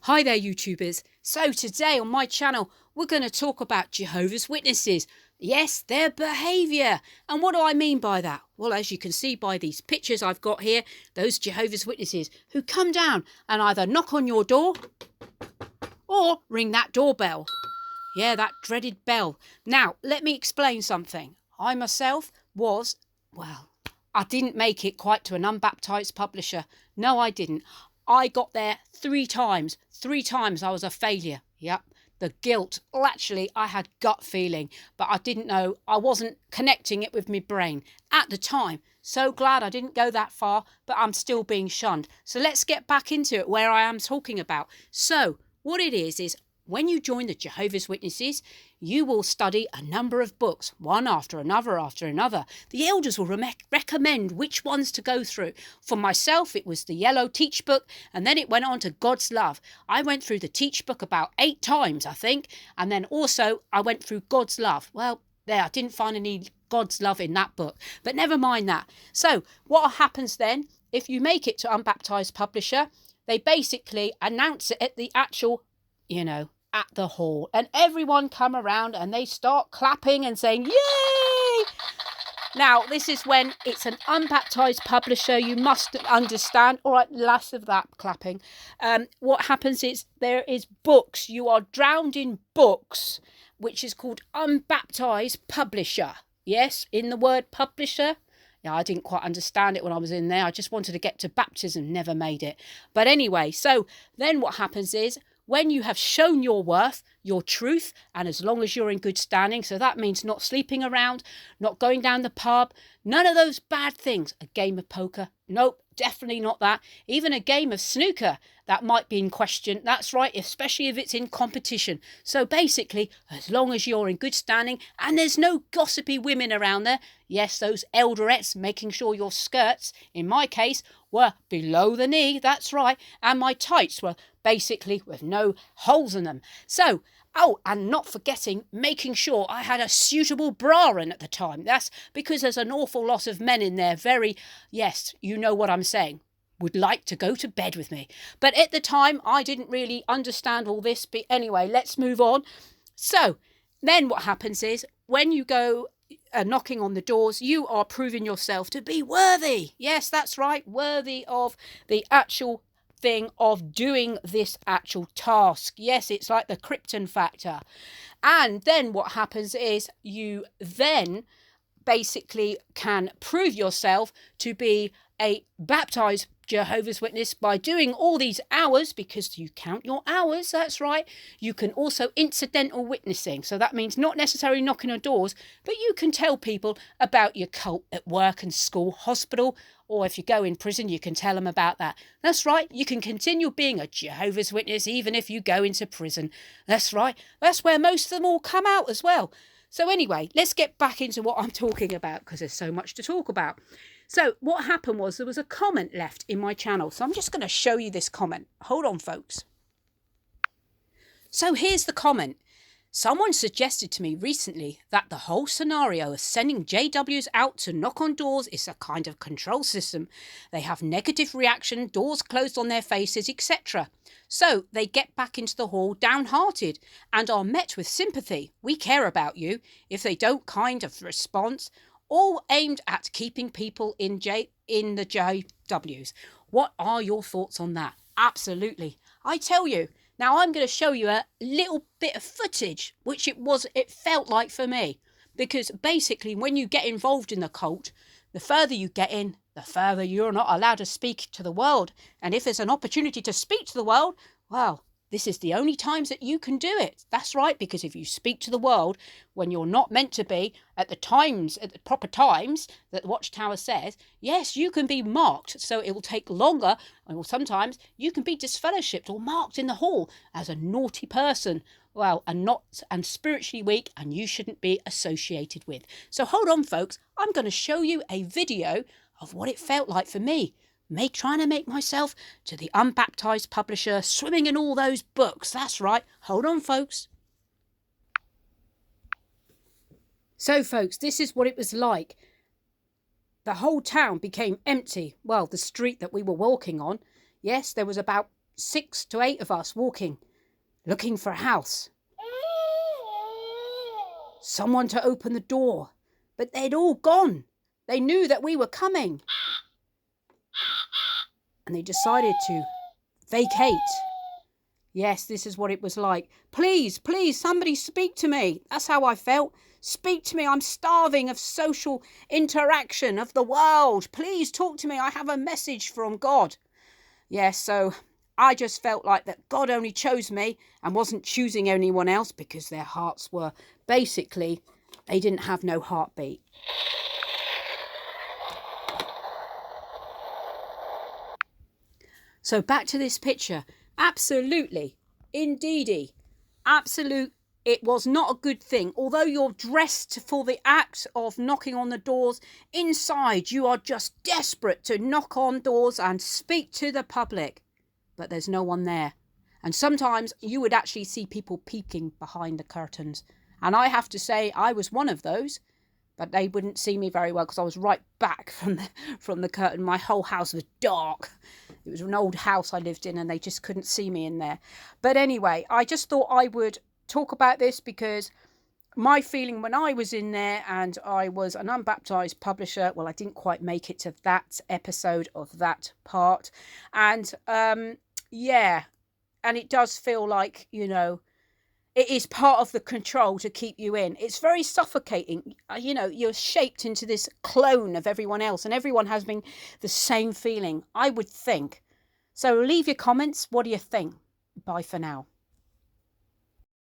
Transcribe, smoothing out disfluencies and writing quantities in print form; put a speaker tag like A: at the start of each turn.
A: Hi there, YouTubers. So today on my channel, we're going to talk about Jehovah's Witnesses. Yes, their behaviour. And what do I mean by that? Well, as you can see by these pictures I've got here, those Jehovah's Witnesses who come down and either knock on your door or ring that doorbell. Yeah, that dreaded bell. Now, let me explain something. I myself I didn't make it quite to an unbaptized publisher. No, I didn't. I got there 3 times. 3 times I was a failure. Yep. The guilt. Well, actually, I had gut feeling, but I didn't know. I wasn't connecting it with my brain at the time. So glad I didn't go that far, but I'm still being shunned. So let's get back into it where I am talking about. So what it is when you join the Jehovah's Witnesses, you will study a number of books, one after another after another. The elders will recommend which ones to go through. For myself, it was the Yellow Teach Book, and then it went on to God's Love. I went through the Teach Book about 8 times, I think, and then also I went through God's Love. Well, there, I didn't find any God's Love in that book, but never mind that. So what happens then, if you make it to unbaptized publisher, they basically announce it at the actual, at the hall, and everyone come around and they start clapping and saying, yay! Now, this is when it's an unbaptized publisher. You must understand. All right, less of that clapping. What happens is there is books. You are drowned in books, which is called unbaptized publisher. Yes, in the word publisher. Yeah, I didn't quite understand it when I was in there. I just wanted to get to baptism, never made it. But anyway, so then what happens is, when you have shown your worth, your truth, and as long as you're in good standing, so that means not sleeping around, not going down the pub, none of those bad things. A game of poker? Nope, definitely not that. Even a game of snooker, that might be in question. That's right, especially if it's in competition. So basically, as long as you're in good standing and there's no gossipy women around there, yes, those elderettes making sure your skirts, in my case, were below the knee, that's right, and my tights were basically with no holes in them. So, and not forgetting making sure I had a suitable bra in at the time. That's because there's an awful lot of men in there, yes, you know what I'm saying, would like to go to bed with me. But at the time, I didn't really understand all this. But anyway, let's move on. So then what happens is when you go knocking on the doors, you are proving yourself to be worthy. Yes, that's right, worthy of the actual thing of doing this actual task. Yes, it's like the Krypton factor. And then what happens is you then basically can prove yourself to be a baptized Jehovah's Witness by doing all these hours, because you count your hours, that's right. You can also incidental witnessing, so that means not necessarily knocking on doors, but you can tell people about your cult at work and school, hospital, or if you go in prison, you can tell them about that. That's right, you can continue being a Jehovah's Witness even if you go into prison. That's right, that's where most of them all come out as well. So anyway, let's get back into what I'm talking about, because there's so much to talk about. So what happened was there was a comment left in my channel. So I'm just going to show you this comment. Hold on, folks. So here's the comment. Someone suggested to me recently that the whole scenario of sending JWs out to knock on doors is a kind of control system. They have negative reaction, doors closed on their faces, etc. So they get back into the hall downhearted and are met with sympathy. We care about you. If they don't kind of response, all aimed at keeping people in the JWs. What are your thoughts on that? Absolutely. I tell you. Now I'm going to show you a little bit of footage, which it felt like for me. Because basically when you get involved in the cult, the further you get in, the further you're not allowed to speak to the world. And if there's an opportunity to speak to the world, well, this is the only times that you can do it. That's right, because if you speak to the world when you're not meant to be at the proper times that the Watchtower says, yes, you can be marked. So it will take longer, or sometimes you can be disfellowshipped or marked in the hall as a naughty person. Well, and spiritually weak, and you shouldn't be associated with. So hold on, folks. I'm going to show you a video of what it felt like for me. Trying to make myself to the unbaptized publisher, swimming in all those books. That's right. Hold on, folks. So, folks, this is what it was like. The whole town became empty. Well, the street that we were walking on, yes, there was about 6 to 8 of us walking, looking for a house. Someone to open the door, but they'd all gone. They knew that we were coming. And they decided to vacate. Yes, this is what it was like. Please, please, somebody speak to me. That's how I felt. Speak to me. I'm starving of social interaction, of the world. Please talk to me. I have a message from God. Yes, so I just felt like that God only chose me and wasn't choosing anyone else because their hearts were basically, they didn't have no heartbeat. So back to this picture. Absolutely, indeedy, absolute. It was not a good thing. Although you're dressed for the act of knocking on the doors, inside you are just desperate to knock on doors and speak to the public. But there's no one there. And sometimes you would actually see people peeking behind the curtains. And I have to say I was one of those. But they wouldn't see me very well because I was right back from the curtain. My whole house was dark. It was an old house I lived in and they just couldn't see me in there. But anyway, I just thought I would talk about this because my feeling when I was in there and I was an unbaptized publisher, well, I didn't quite make it to that episode of that part. And yeah, and it does feel like, you know, it is part of the control to keep you in. It's very suffocating. You know, you're shaped into this clone of everyone else and everyone has been the same feeling, I would think. So leave your comments. What do you think? Bye for now.